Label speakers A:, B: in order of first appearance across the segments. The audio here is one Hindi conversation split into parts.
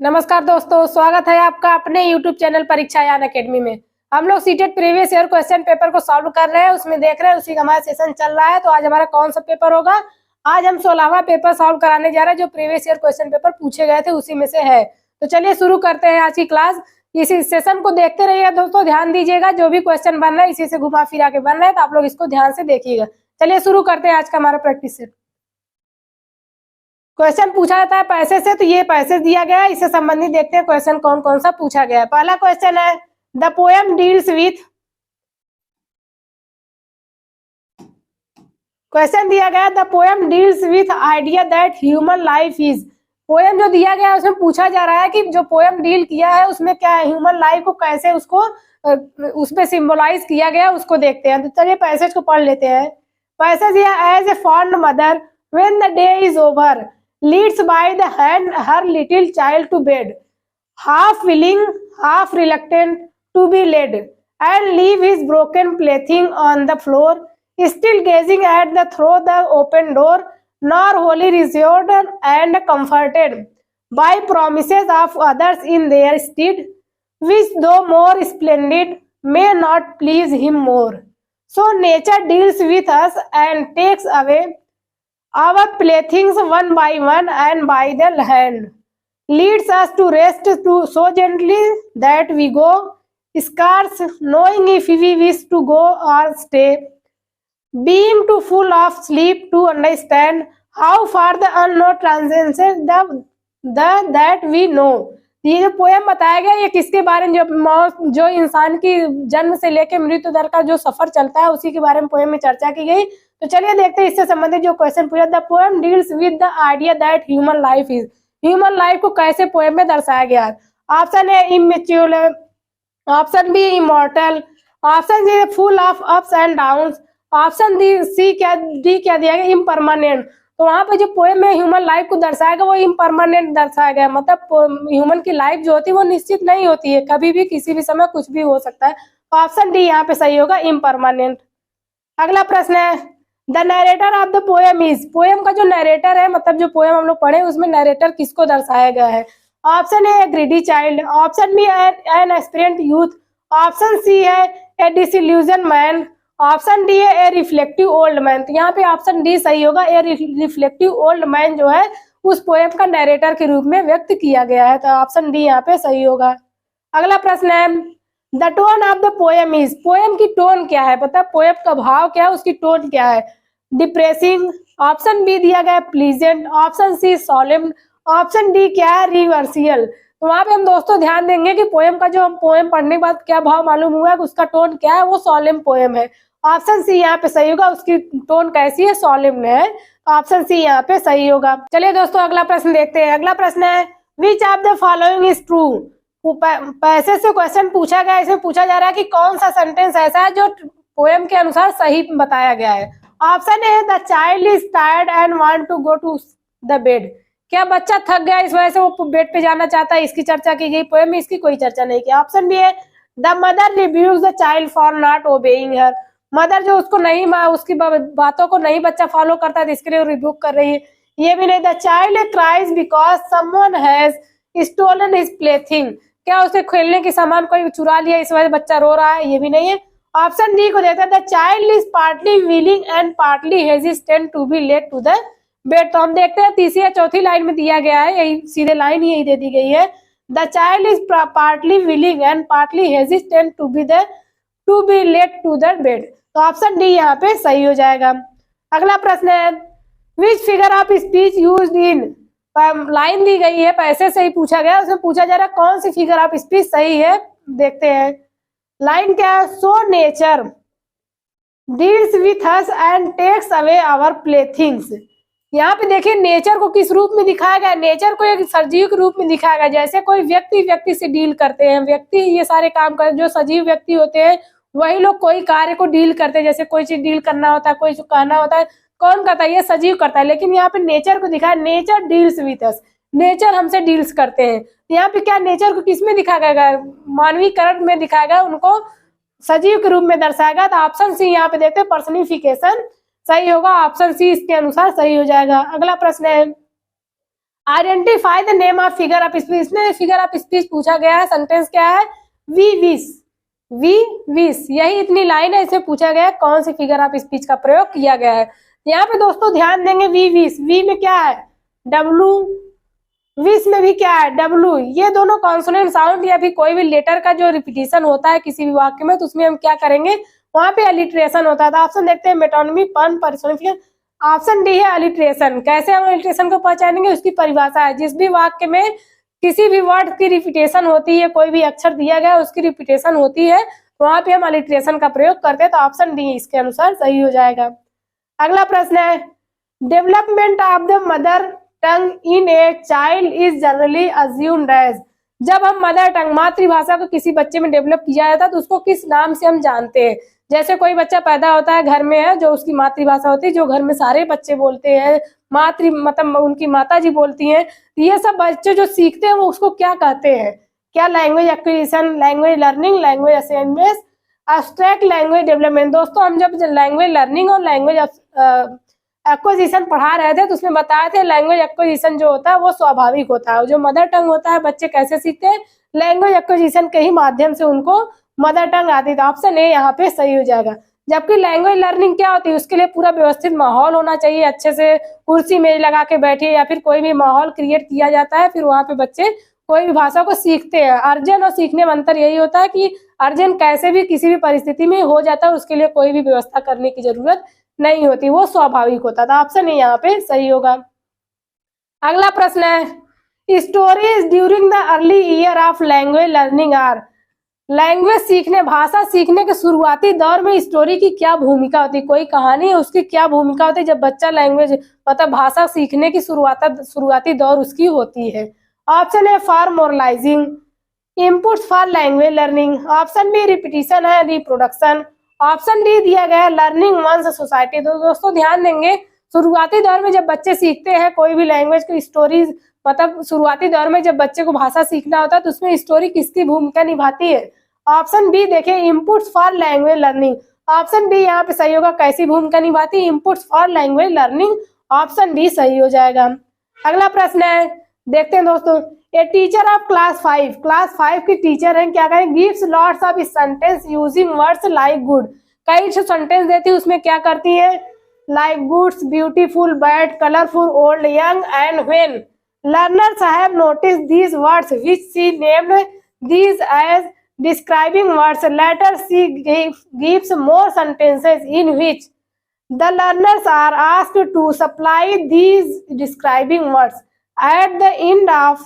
A: नमस्कार दोस्तों, स्वागत है आपका अपने YouTube चैनल परीक्षा यान अकेडमी में। हम लोग CTET previous year question paper को सॉल्व कर रहे हैं, उसमें देख रहे हैं, उसी का हमारा सेशन चल रहा है। तो आज हमारा कौन सा पेपर होगा? आज हम 16वां पेपर सॉल्व कराने जा रहे हैं, जो प्रीवियस ईयर क्वेश्चन पेपर पूछे गए थे उसी में से है। तो चलिए शुरू करते हैं आज की क्लास। इसी सेशन को देखते रहिएगा दोस्तों, ध्यान दीजिएगा। जो भी क्वेश्चन बन रहा है इसी से घुमा फिरा के बन रहा है, तो आप लोग इसको ध्यान से देखिएगा। चलिए शुरू करते हैं आज का हमारा प्रैक्टिस सेट। क्वेश्चन पूछा जाता है पैसे से, तो ये पैसे दिया गया है, इससे संबंधित देखते हैं क्वेश्चन कौन कौन सा पूछा गया है। पहला क्वेश्चन है, the poem deals with. Question दिया गया the poem deals with idea that human life is. Poem जो दिया गया है उसमें पूछा जा रहा है कि जो पोएम डील किया है उसमें क्या है, ह्यूमन लाइफ को कैसे उसको उसमें सिंबलाइज किया गया उसको देखते हैं। तो चलिए पैसेज को पढ़ लेते हैं। Passage as a fond mother when the day is over leads by the hand her little child to bed, half willing, half reluctant to be led, and leave his broken plaything on the floor, still gazing at the through the open door, nor wholly reassured and comforted by promises of others in their stead, which though more splendid may not please him more. So nature deals with us and takes away our playthings one by one and by the hand, leads us to rest to so gently that we go, scarce knowing if we wish to go or stay, being too full of sleep to understand how far the unknown transcends the that we know. ये जो पोएम बताया गया ये किसके बारे में, जो इंसान की जन्म से लेकर मृत्यु दर का जो सफर चलता है उसी के बारे में पोएम में चर्चा की गई। तो चलिए देखते हैं इससे संबंधित जो क्वेश्चन पूछा। The poem deals with the idea that human life is. Human life को कैसे पोएम में दर्शाया गया है? Option A immature, option B immortal, option C full of ups and downs, option D क्या दिया गया इम्परमानेंट। तो वहां पे जो पोएम में ह्यूमन लाइफ को दर्शाया गया वो इम्परमानेंट दर्शाया गया, मतलब ह्यूमन की लाइफ जो होती है वो निश्चित नहीं होती है, कभी भी किसी भी समय कुछ भी हो सकता है। ऑप्शन डी यहाँ पे सही होगा, इम्परमानेंट। अगला प्रश्न है, the narrator of the poem is. Poem का जो नरेटर है, मतलब जो पोएम हम लोग पढ़े उसमें नरेटर किसको दर्शाया गया है? Option A greedy child, option B an aspirant youth, option C है a disillusion man, option D है ए रिफ्लेक्टिव ओल्ड मैन। तो यहाँ पे ऑप्शन डी सही होगा, ए रिफ्लेक्टिव ओल्ड मैन जो है उस पोएम का नरेटर के रूप में व्यक्त किया गया है। तो ऑप्शन डी यहाँ पे सही होगा। अगला प्रश्न है, the tone of the poem is. Poem की टोन क्या है, पता है पोएम का भाव क्या है, उसकी टोन क्या है? डिप्रेसिंग, ऑप्शन बी दिया गया pleasant, option C solemn, option D क्या है रिवर्सियल। तो वहां पे हम दोस्तों ध्यान देंगे कि पोएम का जो हम पोएम पढ़ने के बाद क्या भाव मालूम हुआ है, उसका टोन क्या है, वो सॉलेम पोएम है। ऑप्शन सी यहाँ पे सही होगा, उसकी टोन कैसी है, सॉलेम में है। ऑप्शन सी यहाँ पे सही होगा। चलिए दोस्तों अगला प्रश्न देखते हैं। अगला प्रश्न है, which of the following is true. पैसे से क्वेश्चन पूछा गया, इसमें पूछा जा रहा है कि कौन सा सेंटेंस ऐसा है जो पोएम के अनुसार सही बताया गया है। Option A the child is tired and want to go to the bed. क्या बच्चा थक गया इस वजह से वो बेड पे जाना चाहता है, इसकी चर्चा की गई पोएम में, इसकी कोई चर्चा नहीं की। ऑप्शन बी है the mother reviews the child for not obeying her. Mother जो उसको नहीं, उसकी बातों को नहीं बच्चा फॉलो करता है, इसके लिए रिव्यू कर रही है। ये भी नहीं। The child cries because someone has stolen his plaything. क्या उसे खेलने की सामान कोई चुरा लिया इस वजह से बच्चा रो रहा है, ये भी नहीं है। ऑप्शन डी को देता है the child is partly willing and partly hesitant to be led to the bed. तो हम देखते हैं तीसरी या चौथी लाइन में दिया गया है, यही सीधे लाइन यही दे दी गई है, the child is partly willing and partly hesitant to be led to the bed. तो ऑप्शन डी यहाँ पे सही हो जाएगा। अगला प्रश्न है, which figure of speech used in. Line दी गई है, पैसे से ही पूछा गया, उसमें पूछा जा रहा है कौन सी फिगर ऑफ स्पीच सही है। देखते हैं लाइन क्या है, so nature deals with us and takes away our playthings. यहाँ पे देखिए नेचर को किस रूप में दिखाया गया, नेचर को एक सजीव के रूप में दिखाया गया, जैसे कोई व्यक्ति से डील करते हैं, व्यक्ति ये सारे काम करते, जो सजीव व्यक्ति होते हैं वही लोग कोई कार्य को डील करते हैं, जैसे कोई चीज डील करना होता है, कोई कहना होता है, कौन करता है, ये सजीव करता है। लेकिन यहाँ पे नेचर को दिखाया, nature deals with us, nature हमसे डील्स करते हैं। यहाँ पे क्या नेचर को किस में दिखाया गया, मानवीकरण में दिखाया गया, उनको सजीव के रूप में दर्शाया गया। तो ऑप्शन सी यहाँ पे देखते हैं पर्सनिफिकेशन सही होगा, ऑप्शन सी इसके अनुसार सही हो जाएगा। अगला प्रश्न है, identify the name of figure of speech, इसमें फिगर ऑफ स्पीच पूछा गया है। सेंटेंस क्या है? वी विश, वी विश, यही इतनी लाइन है, इसे पूछा गया है कौन सी फिगर ऑफ स्पीच का प्रयोग किया गया है। यहाँ पे दोस्तों ध्यान देंगे, वी विश, वी में क्या है? डब्लू, विश में भी क्या है? डब्लू। ये दोनों कॉन्सोनेंट साउंड या फिर कोई भी लेटर का जो रिपीटिशन होता है किसी भी वाक्य में, तो उसमें हम क्या करेंगे? वहां पे अलिट्रेशन होता है। तो ऑप्शन देखते हैं, मेटोनिमी, पन, पर्सोनिफिकेशन। ऑप्शन डी है अलिट्रेशन। कैसे हम अलिट्रेशन को पहचानेंगे? उसकी परिभाषा है, जिस भी वाक्य में किसी भी वर्ड की रिपीटेशन होती है, कोई भी अक्षर दिया गया उसकी रिपीटेशन होती है, वहां पे हम अलिट्रेशन का प्रयोग करते हैं। तो ऑप्शन डी इसके अनुसार सही हो जाएगा। अगला प्रश्न है, development of the mother tongue in a child is generally assumed as. जब हम मदर टंग, मातृभाषा को किसी बच्चे में डेवलप किया जाता है तो उसको किस नाम से हम जानते हैं? जैसे कोई बच्चा पैदा होता है घर में है, जो उसकी मातृभाषा होती है, जो घर में सारे बच्चे बोलते हैं, मातृ मतलब उनकी माता जी बोलती हैं, तो ये सब बच्चे जो सीखते हैं वो उसको क्या कहते हैं? क्या language acquisition, language learning, language assemblage, abstract language development. दोस्तों हम जब लैंग्वेज लर्निंग और लैंग्वेज एक्विजिशन पढ़ा रहे थे तो उसमें बताए थे लैंग्वेज एक्विजिशन जो होता है वो स्वाभाविक होता है। जो मदर टंग होता है बच्चे कैसे सीखते हैं? लैंग्वेज एक्विजिशन के ही माध्यम से उनको मदर टंग आती है। तो ऑप्शन ए यहाँ पे सही हो जाएगा। जबकि लैंग्वेज लर्निंग क्या होती है? उसके लिए पूरा व्यवस्थित माहौल होना चाहिए, अच्छे से कुर्सी मेज लगा के बैठे या फिर कोई भी माहौल क्रिएट किया जाता है, फिर वहां पे बच्चे कोई भी भाषा को सीखते हैं। अर्जन और सीखने में अंतर यही होता है कि अर्जन कैसे भी किसी भी परिस्थिति में हो जाता है, उसके लिए कोई भी व्यवस्था करने की जरूरत नहीं होती, वो स्वाभाविक होता था। ऑप्शन ए यहाँ पे सही होगा। अगला प्रश्न है, stories during the early year of language learning are. Language सीखने, भाषा सीखने के शुरुआती दौर में स्टोरी की क्या भूमिका होती है? कोई कहानी है उसकी क्या भूमिका होती है जब बच्चा लैंग्वेज मतलब भाषा सीखने की शुरुआती दौर उसकी होती है? Option A for moralising, inputs for language learning. Option B repetition है, रिप्रोडक्शन। ऑप्शन डी दिया गया है लर्निंग वंस सोसाइटी। तो दोस्तों ध्यान देंगे, शुरुआती दौर में जब बच्चे सीखते हैं कोई भी लैंग्वेज की स्टोरीज, मतलब शुरुआती दौर में जब बच्चे को भाषा सीखना होता है तो उसमें स्टोरी किसकी भूमिका निभाती है? ऑप्शन बी देखिए, inputs for language learning. Option B यहाँ पे सही होगा। कैसी भूमिका निभाती है? Inputs for language learning. Option D सही हो जाएगा। अगला प्रश्न है, देखते हैं दोस्तों, a teacher of class 5, class 5 की टीचर है, क्या कहें? Gives lots of sentence using words like good. कई सेंटेंस देती है, उसमें क्या करती है? Like, goods, beautiful, bad, colourful, old, young and when. Learners have noticed these words which she named these as describing words. Later she gives more sentences in which the learners are asked to supply these describing words. At the end of,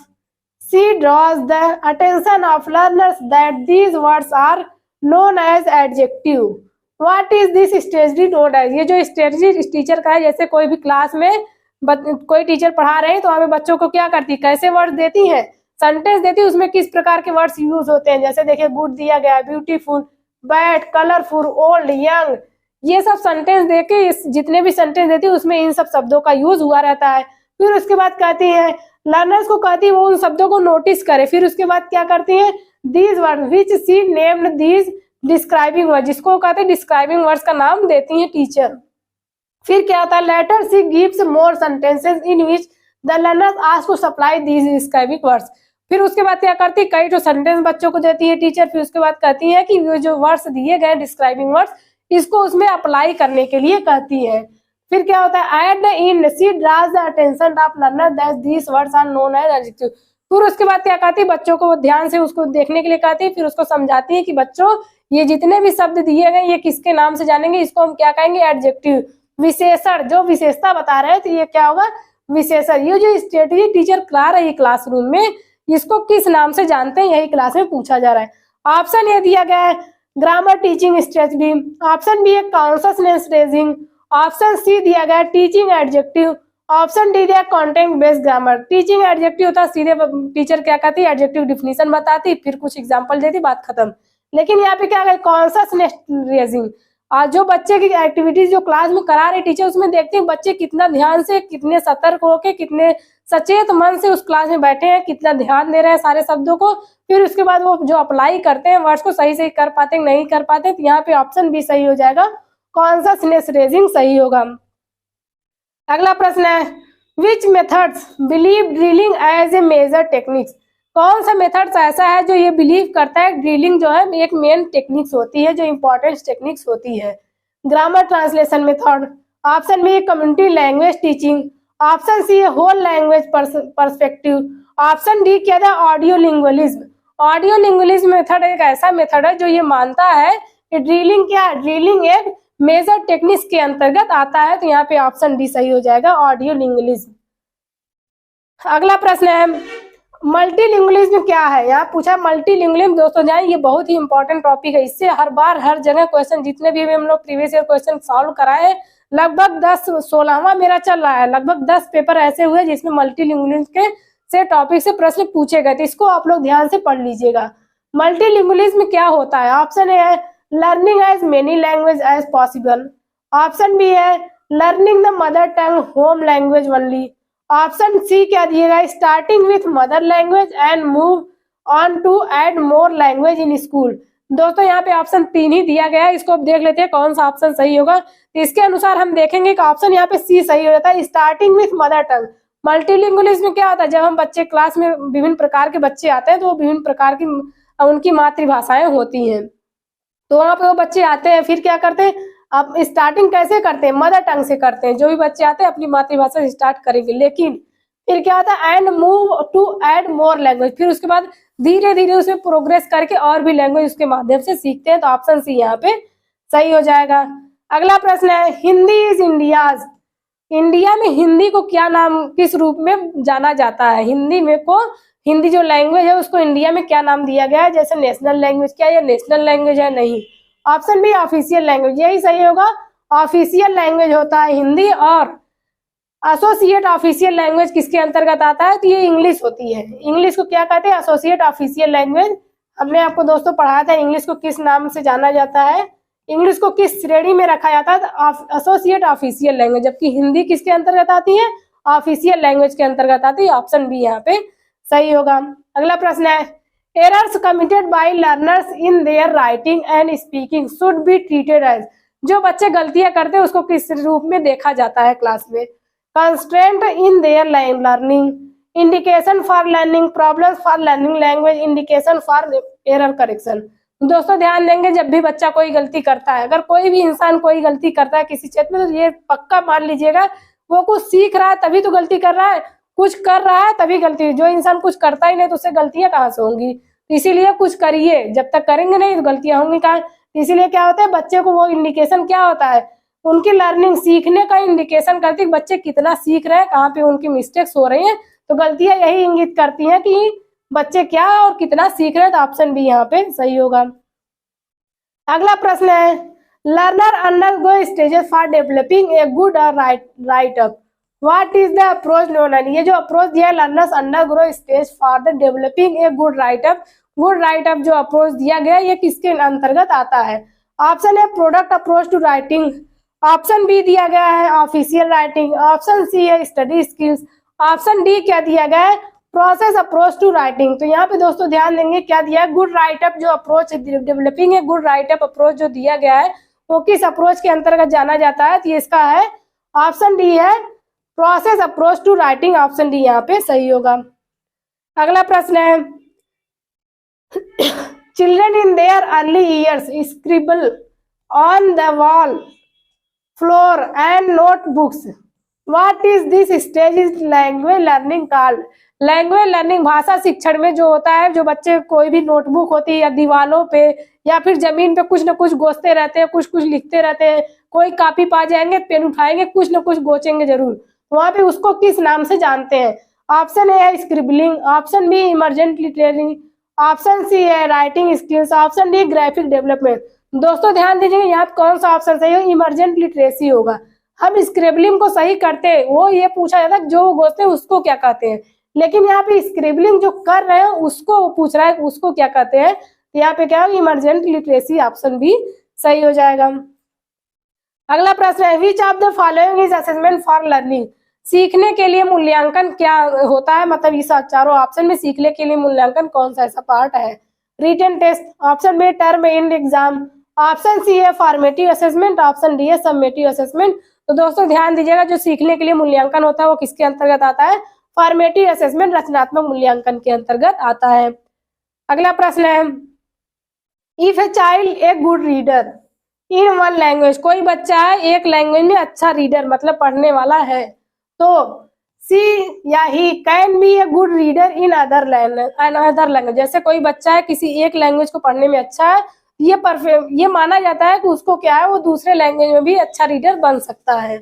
A: she draws the attention of learners that these words are known as adjective. What is this strategy known as? ये जो strategy टीचर का है, जैसे कोई भी क्लास में कोई टीचर पढ़ा रहे हैं तो हमें बच्चों को क्या करती है? कैसे वर्ड्स देती है? सेंटेंस देती है, उसमें किस प्रकार के वर्ड्स यूज होते हैं। जैसे देखिए, गुड दिया गया, beautiful, bad, colourful, old, young, ये सब सेंटेंस देके जितने भी सेंटेंस देती है उसमें इन सब शब्दों का यूज हुआ रहता है। फिर उसके बाद कहती है, लर्नर्स को कहती है वो उन शब्दों को नोटिस करे। फिर उसके बाद क्या करती है? These word which she named these describing word, जिसको कहते हैं डिस्क्राइबिंग वर्ड्स का नाम देती है टीचर। फिर क्या होता है? Later she gives more sentences in which the learners ask to supply these describing words. फिर उसके बाद क्या करती है? कई तो सेंटेंस बच्चों को देती है टीचर। फिर उसके बाद कहती है कि ये जो वर्ड्स दिए गए डिस्क्राइबिंग वर्ड्स, इसको उसमें अप्लाई करने के लिए कहती है। फिर क्या होता है? At the end she draws the attention of learner that these words are known as adjective. फिर उसके बाद क्या कहती है? बच्चों को ध्यान से उसको देखने के लिए कहती है। फिर उसको समझाती है कि बच्चों ये जितने भी शब्द दिए गए ये किसके नाम से जानेंगे? इसको हम क्या कहेंगे? एडजेक्टिव, विशेषण। जो विशेषता बता रहे हैं तो ये क्या होगा? विशेषण। ये जो स्ट्रेटजी टीचर करा रही है क्लासरूम में, इसको किस नाम से जानते हैं? यही क्लास में पूछा जा रहा है। ऑप्शन ए दिया गया है grammar teaching strategy. Option B है कॉन्शसनेस रेजिंग। ऑप्शन सी दिया गया टीचिंग एडजेक्टिव। ऑप्शन डी दिया content based grammar. Teaching adjective होता है, सीधे टीचर क्या कहती है? एडजेक्टिव डिफिनीशन बताती, फिर कुछ एग्जाम्पल देती, बात खत्म। लेकिन यहाँ पे क्या है? Consciousness raising. आज जो बच्चे की एक्टिविटीज जो क्लास में करा रहे टीचर, उसमें देखते हैं बच्चे कितना ध्यान से, कितने सतर्क होके, कितने सचेत मन से उस क्लास में बैठे हैं, कितना ध्यान दे रहे हैं सारे शब्दों को। फिर उसके बाद वो जो अप्लाई करते हैं वर्ड्स को सही से कर पाते नहीं कर पाते। तो यहाँ पे ऑप्शन बी सही हो जाएगा, कॉन्शसनेस रेजिंग सही होगा। अगला प्रश्न है, which methods believe drilling as a major techniques, कौन सा मेथड्स ऐसा है जो ये बिलीव करता है ड्रिलिंग जो है एक मेन टेक्निक्स होती है, जो इंपॉर्टेंट टेक्निक्स होती है। Grammar translation method, option B community language teaching, option C whole language perspective, option D क्या था audio lingualism. Audio lingualism method एक ऐसा मेथड है जो ये मानता है कि ड्रिलिंग क्या, ड्रिलिंग एक मेजर टेक्निक्स के अंतर्गत आता है, तो यहाँ पे ऑप्शन डी सही हो जाएगा, ऑडियो लिंग्विज्म। अगला प्रश्न है मल्टीलिंगुअलिज्म क्या है, यहाँ पूछा मल्टीलिंगुअलिज्म। दोस्तों जान ये बहुत ही इंपॉर्टेंट टॉपिक है, इससे हर बार हर जगह क्वेश्चन, जितने भी हम लोग प्रीवियस ईयर क्वेश्चन सॉल्व कराए, लगभग 16वां मेरा चल रहा है, लगभग 10 पेपर ऐसे हुए जिसमें मल्टीलिंगुअलिज्म के से टॉपिक से प्रश्न पूछे गए थे, इसको आप लोग ध्यान से पढ़ लीजिएगा। मल्टीलिंगुअलिज्म क्या होता है, ऑप्शन ए है learning as many language as possible, option B है learning the mother tongue home language only, option C क्या दिएगा starting with mother language and move on to add more language in school. दोस्तों यहाँ पे ऑप्शन 3 ही दिया गया है, इसको अब देख लेते हैं कौन सा ऑप्शन सही होगा। तो इसके अनुसार हम देखेंगे कि ऑप्शन यहाँ पे सी सही हो जाता है, starting with mother tongue. Multilingualism में क्या होता है, जब हम बच्चे क्लास में विभिन्न प्रकार के बच्चे आते हैं तो विभिन्न प्रकार की उनकी मातृभाषाएं होती हैं, तो वहां पे वो बच्चे आते हैं, फिर क्या करते हैं, अब स्टार्टिंग कैसे करते हैं, मदर टंग से करते हैं, जो भी बच्चे आते हैं अपनी मातृभाषा से स्टार्ट करेंगे, लेकिन फिर क्या होता है and move to add more language, फिर उसके बाद धीरे धीरे उसमें प्रोग्रेस करके और भी लैंग्वेज उसके माध्यम से सीखते हैं, तो ऑप्शन सी यहाँ पे सही हो जाएगा। अगला प्रश्न है हिंदी इज इंडियाज, इंडिया में हिंदी को क्या नाम, किस रूप में जाना जाता है, हिंदी में को, हिंदी जो लैंग्वेज है उसको इंडिया में क्या नाम दिया गया है, जैसे नेशनल लैंग्वेज, क्या ये नेशनल लैंग्वेज है, नहीं, ऑप्शन बी ऑफिशियल लैंग्वेज, यही सही होगा, ऑफिशियल लैंग्वेज होता है हिंदी। और एसोसिएट ऑफिशियल लैंग्वेज किसके अंतर्गत आता है, तो ये इंग्लिश होती है, इंग्लिश को क्या कहते हैं, एसोसिएट ऑफिशियल लैंग्वेज। हमने आपको दोस्तों पढ़ाया था इंग्लिश को किस नाम से जाना जाता है, इंग्लिश को किस श्रेणी में रखा जाता है, एसोसिएट ऑफिशियल लैंग्वेज, जबकि हिंदी किसके अंतर्गत आती है, ऑफिशियल लैंग्वेज के अंतर्गत आती है, ऑप्शन बी यहाँ पे सही होगा। अगला प्रश्न है errors committed by learners in their writing and speaking should be treated as, जो बच्चे गलतियां करते हैं उसको किस रूप में देखा जाता है क्लास में, constraint in their learning, indication for learning, problems for learning language, indication for error correction. दोस्तों ध्यान देंगे जब भी बच्चा कोई गलती करता है, अगर कोई भी इंसान कोई गलती करता है किसी क्षेत्र में, तो ये पक्का मान लीजिएगा वो कुछ सीख रहा है तभी तो गलती कर रहा है, कुछ कर रहा है तभी गलती, जो इंसान कुछ करता ही नहीं तो उससे गलतियां कहाँ से होंगी, इसीलिए कुछ करिए, जब तक करेंगे नहीं तो गलतियां होंगी कहाँ। इसीलिए क्या होता है बच्चे को वो इंडिकेशन क्या होता है, उनकी लर्निंग सीखने का इंडिकेशन करती है, बच्चे कितना सीख रहे हैं, कहाँ पे उनकी मिस्टेक्स हो रही हैं, तो गलतियां यही इंगित करती हैं कि बच्चे क्या और कितना सीख रहे हैं, तो ऑप्शन बी यहाँ पे सही होगा। अगला प्रश्न है learner undergo stages for developing a good और write up, what is the approach known and, ये जो अप्रोच दिया है learners undergo stage for the developing a good write up, good write up जो अप्रोच दिया गया ये किसके अंतर्गत आता है, option A product approach to writing, option B दिया गया है ऑफिशियल राइटिंग, ऑप्शन सी है स्टडी स्किल्स, ऑप्शन डी क्या दिया गया है प्रोसेस अप्रोच टू राइटिंग। तो यहाँ पे दोस्तों ध्यान देंगे क्या दिया है, गुड राइट अप जो अप्रोच डेवलपिंग है, गुड राइट अप अप्रोच जो दिया गया है वो किस अप्रोच के अंतर्गत जाना जाता है, तो इसका है ऑप्शन डी है process approach to writing, option D यहाँ पे सही होगा। अगला प्रश्न है children in their early years scribble on the wall floor and notebooks, what is this stage is language learning called, language learning भाषा शिक्षण में जो होता है, जो बच्चे कोई भी नोटबुक होती है या दीवारों पे या फिर जमीन पे कुछ न कुछ गोचते रहते हैं, कुछ कुछ लिखते रहते हैं, कोई कॉपी पा जाएंगे पेन उठाएंगे कुछ न कुछ गोचेंगे जरूर, वहां पे उसको किस नाम से जानते हैं, ऑप्शन ए है scribbling, option B emergent literary, option C है writing skills, option D graphic development. दोस्तों ध्यान दीजिए यहाँ पे कौन सा ऑप्शन सही हो, इमर्जेंट लिटरेसी होगा। हम स्क्रिबलिंग को सही करते हैं, वो ये पूछा जाता है जो गोचते हैं उसको क्या कहते हैं, लेकिन यहाँ पे स्क्रिबलिंग जो कर रहे हैं उसको पूछ रहा है उसको क्या कहते हैं, तो यहाँ पे क्या है इमर्जेंट लिटरेसी, ऑप्शन बी सही हो जाएगा। अगला प्रश्न है which of the following is assessment for learning, सीखने के लिए मूल्यांकन क्या होता है, मतलब इस चारों ऑप्शन में सीखने के लिए मूल्यांकन कौन सा ऐसा पार्ट है, written test, option B term and exam, option C है फॉर्मेटिव असेसमेंट, ऑप्शन डी है समेटिव असेसमेंट। तो दोस्तों ध्यान दीजिएगा, जो सीखने के लिए मूल्यांकन होता है वो किसके अंतर्गत आता है? फॉर्मेटिव असेसमेंट, रचनात्मक मूल्यांकन के अंतर्गत आता है। अगला प्रश्न है, if a child a good reader in one language, कोई बच्चा है एक लैंग्वेज में अच्छा रीडर मतलब पढ़ने वाला है, तो सी या he can be a good reader in other language. जैसे कोई बच्चा है किसी एक लैंग्वेज को पढ़ने में अच्छा है, ये माना जाता है कि उसको क्या है, वो दूसरे लैंग्वेज में भी अच्छा रीडर बन सकता है।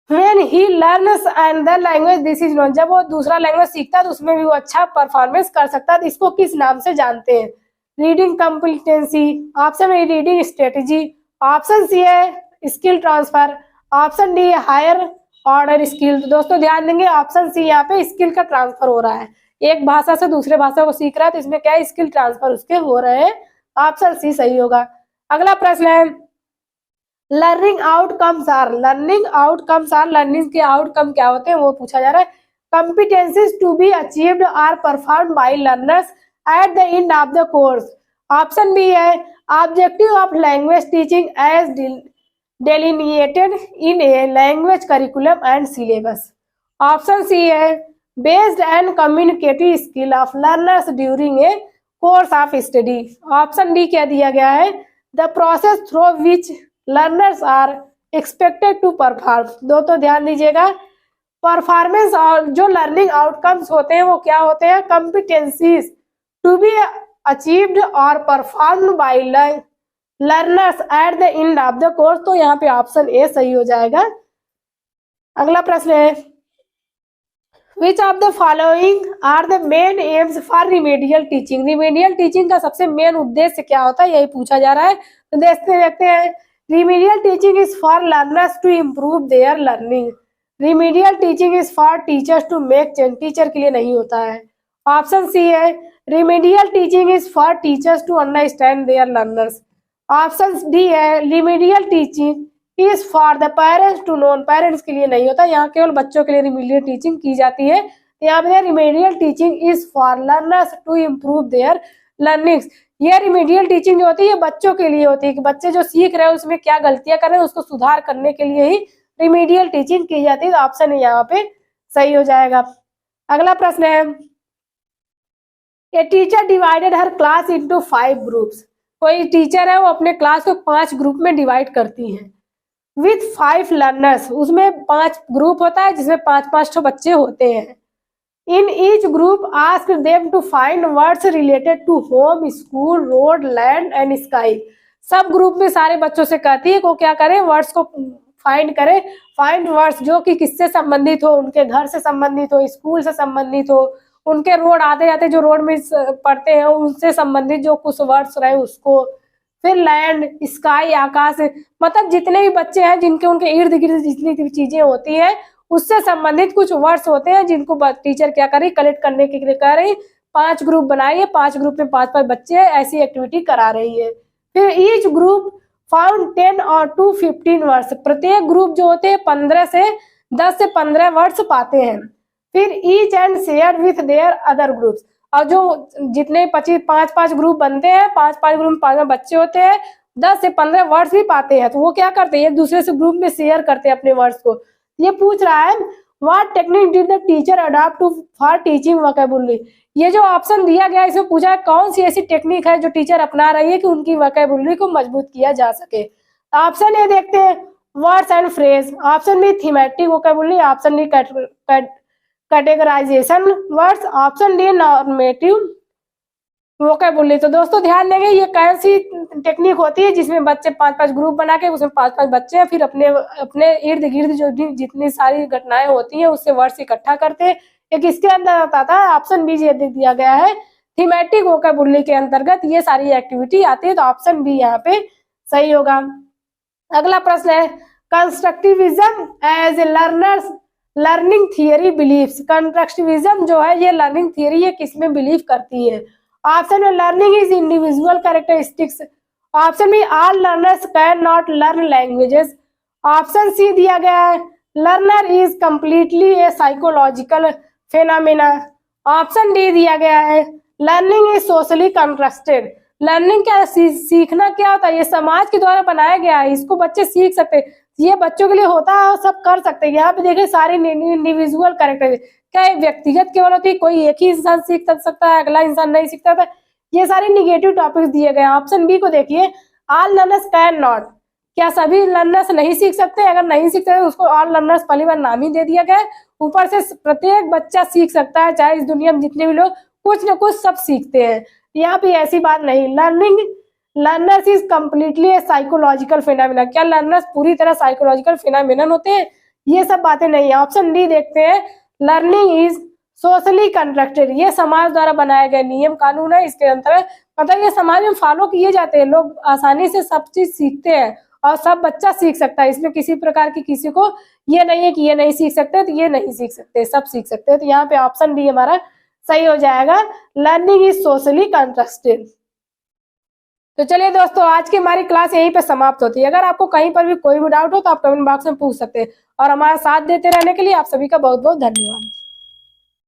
A: When he learns another language, this is known, जब वो दूसरा लैंग्वेज सीखता है तो उसमें भी वो अच्छा परफॉर्मेंस कर सकता है। तो इसको किस नाम से जानते हैं? Reading competency, option A reading strategy, option C है स्किल ट्रांसफर, ऑप्शन डी है हायर ऑर्डर स्किल। तो दोस्तों ध्यान देंगे, ऑप्शन सी यहाँ पे स्किल का ट्रांसफर हो रहा है, एक भाषा से दूसरे भाषा को सीख रहा है, तो इसमें क्या है, स्किल ट्रांसफर उसके हो रहे हैं। ऑप्शन सी सही होगा। अगला प्रश्न है, लर्निंग आउटकम्स आर, लर्निंग के आउटकम क्या होते हैं वो पूछा जा रहा है। Competencies to be achieved or performed by learners at the end of the course. Option B है objective of language teaching as delineated in a language curriculum and syllabus. Option C है based and communicative skill of learners during a course of study. Option D क्या दिया गया है, the process through which learners are expected to perform। दो तो ध्यान दीजिएगा, परफॉर्मेंस और जो लर्निंग आउटकम्स होते हैं वो क्या होते हैं, competencies to be achieved or performed by learners at the end of the course. तो यहाँ पे ऑप्शन ए सही हो जाएगा। अगला प्रश्न है, which of the following are the main aims for remedial teaching. Remedial teaching का सबसे मेन उद्देश्य क्या होता है, यही पूछा जा रहा है। तो देखते हैं, remedial teaching is for learners to improve their learning. Remedial teaching is for teachers to make change, teacher के लिए नहीं होता है। ऑप्शन सी है remedial teaching is for teachers to understand their learners. Option D है remedial teaching is for the parents to known, parents के लिए नहीं होता, यहाँ केवल बच्चों के लिए रिमेडियल टीचिंग की जाती है। यहाँ पे remedial teaching is for learners to improve their learnings. ये रिमेडियल टीचिंग जो होती है ये बच्चों के लिए होती है कि बच्चे जो सीख रहे हैं उसमें क्या गलतियां कर रहे हैं उसको सुधार करने के लिए ही रिमेडियल टीचिंग की जाती है। तो ऑप्शन यहाँ पे सही हो जाएगा। अगला प्रश्न है, a teacher divided her class into 5 groups. कोई टीचर है वो अपने क्लास को 5 ग्रुप में डिवाइड करती है विथ 5 लर्नर्स। उसमें 5 ग्रुप होता है जिसमें 5-5 बच्चे होते हैं। In each group ask them to find words related to home, school, road, land and sky. सब ग्रुप में सारे बच्चों से कहती है को क्या करें, वर्ड्स को फाइंड करें। फाइंड वर्ड्स जो कि किससे संबंधित हो, उनके घर से संबंधित हो, स्कूल से संबंधित हो, उनके रोड आते जाते जो रोड में पढ़ते हैं उनसे संबंधित जो कुछ वर्ड्स रहे उसको, फिर लैंड, स्काई, आकाश, मतलब जितने भी बच्चे हैं जिनके उनके इर्द गिर्द जितनी भी चीजें होती हैं उससे संबंधित कुछ वर्ड्स होते हैं जिनको टीचर क्या करे, कलेक्ट करने के लिए कह रही। 5 ग्रुप बनाइए, 5 ग्रुप में 5-5 बच्चे ऐसी एक्टिविटी करा रही है। फिर ईच ग्रुप फाउंड 10 और 15 वर्ड्स। प्रत्येक ग्रुप जो होते हैं 15 से 10 से 15 वर्ड्स पाते हैं। फिर each and share with their other groups. और जो जितने 5-5 ग्रुप बनते हैं, 5-5 ग्रुप में 5 बच्चे होते हैं, 10 से 15 वर्ड्स भी पाते हैं, तो वो क्या करते हैं एक दूसरे से ग्रुप में शेयर करते हैं अपने वर्ड्स को। ये पूछ रहा है what technique did the teacher adopt to for teaching vocabulary. ये जो ऑप्शन दिया गया इसमें पूछा है कौन सी ऐसी टेक्निक है जो टीचर अपना रही है कि उनकी वोकैबुलरी को मजबूत किया जा सके। ऑप्शन ए देखते हैं words and phrase, option B thematic vocabulary, option D categorisation words, option D normative vocabulary. तो दोस्तों ध्यान देंगे ये कैसी टेक्निक होती है जिसमें बच्चे 5-5 ग्रुप बना के उसमें 5-5 बच्चे हैं, फिर अपने इर्द गिर्द जो जितनी सारी घटनाएं होती हैं उससे वर्ड्स इकट्ठा करते हैं। एक इसके अंदर आता है ऑप्शन बी ये दिया गया है थीमेटिक वोकैबुलरी के अंतर्गत ये सारी एक्टिविटी आती है। तो ऑप्शन बी यहाँ पे सही होगा। अगला प्रश्न है constructivism as a learners learning theory believes. Constructivism जो है ये लर्निंग थियरी ये किसमें बिलीव करती है। ऑप्शन में learning is individual characteristics, option B all learners can not learn languages, option C दिया गया है learner is completely a psychological phenomena, option D दिया गया है learning is socially constructed. Learning क्या सीखना क्या होता है, ये समाज के द्वारा बनाया गया है, इसको बच्चे सीख सकते हैं। ये बच्चों के लिए होता है और सब कर सकते हैं। यहाँ पे देखिए सारे इंडिविजुअल कैरेक्टर, क्या ये व्यक्तिगत केवल होती है, कोई एक ही इंसान सीख सकता है, अगला इंसान नहीं सीखता था, ये सारे निगेटिव टॉपिक्स दिए गए हैं। ऑप्शन बी को देखिए, ऑल लर्नर्स कैन नॉट, क्या सभी लर्नर्स नहीं सीख सकते? अगर नहीं सीख सकते उसको ऑल लर्नर्स पहली बार नाम ही दे दिया गया है। ऊपर से प्रत्येक बच्चा सीख सकता है, चाहे इस दुनिया में जितने भी लोग कुछ न कुछ सब सीखते हैं। यहाँ पे ऐसी बात नहीं। Learners is completely A psychological phenomena, क्या लर्नर्स पूरी तरह साइकोलॉजिकल फिनोमेनन होते हैं? ये सब बातें नहीं है। ऑप्शन डी देखते हैं, लर्निंग इज सोशली कंस्ट्रक्टेड, ये समाज द्वारा बनाए गए नियम कानून है, इसके अंतर्गत मतलब ये समाज में फॉलो किए जाते हैं, लोग आसानी से सब चीज सीखते हैं और सब बच्चा सीख सकता है। इसमें किसी प्रकार की किसी को ये नहीं है कि ये नहीं सीख सकते तो ये नहीं सीख सकते, सब सीख सकते हैं। तो यहाँ पे ऑप्शन डी हमारा सही हो जाएगा, लर्निंग इज सोशली कंस्ट्रक्टेड। तो चलिए दोस्तों, आज की हमारी क्लास यहीं पे समाप्त होती है। अगर आपको कहीं पर भी कोई भी डाउट हो तो आप कमेंट बॉक्स में पूछ सकते हैं, और हमारा साथ देते रहने के लिए आप सभी का बहुत बहुत धन्यवाद।